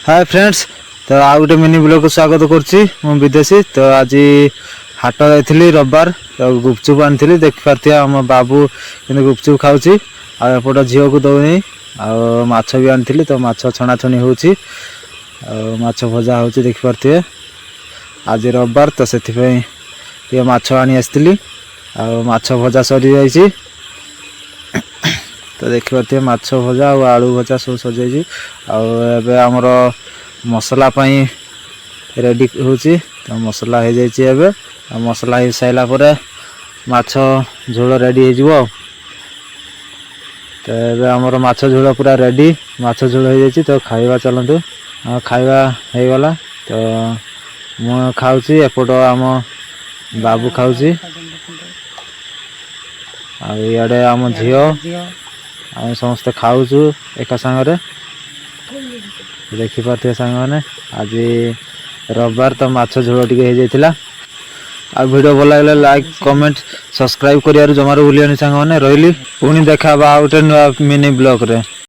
Hi friends तो आ गोटे mini blog को स्वागत करुच्ची मु विदेशी तो आज हाट जाइली रविवार तो गुपचुप आनी देखी पार्थे आम बाबू कि गुपचुप खाऊँ आउट झील को दौनी आछ भी आनी तो माछ छणाछणी होची माछ भजा हो देखी पार्थे आज रविवार तो से माछ आनी आसती माछ भजा सरी जाइए तो देखी पार्थे माछ भजा और आलू भजा सब सजाई आमर मसला रेडी होची तो मसला हो जाए मसला हो सारा पर माछ झोल रेडी हो तो ये आमर माछ झोल पूरा रेडी माछ झोल हो जाए तो खाइबा चलतु खाइबा हो गला तो मु खाऊँ एपट आम बाबू खाऊँ आड़े आम झील आम समस्ते खाऊँ एका सांगरे देखी पार्थे सांग मैंने आज रविवार तो माछ झोल टी हो जाता आ वीडियो भल लगे लाइक कमेंट सब्सक्राइब कर जमार भूलियानी सांग मैंने रही पुणी देखा गोटे नुआ मिनी ब्लॉग रे।